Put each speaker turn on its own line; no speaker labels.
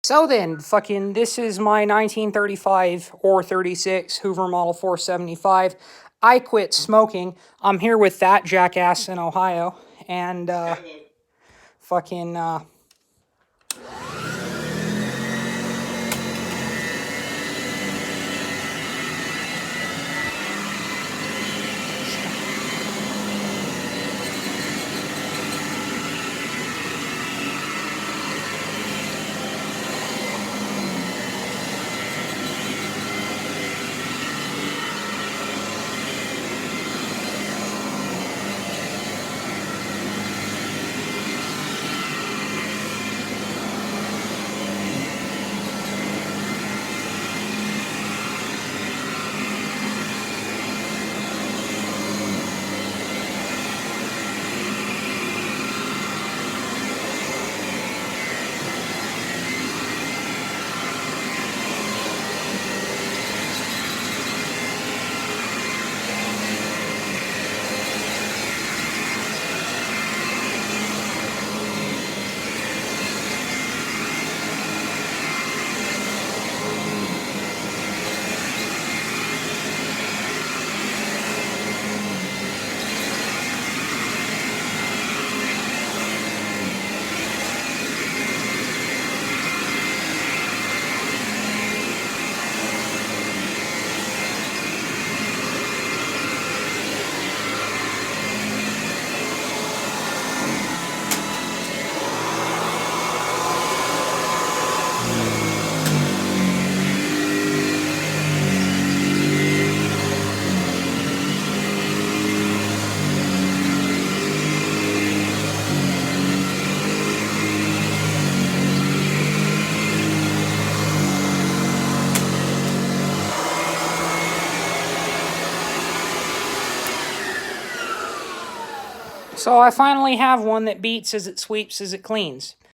So then, fucking, this is my 1935 or 36 Hoover Model 475. I quit smoking. I'm here with that jackass in Ohio, and fucking so I finally have one that beats as it sweeps as it cleans.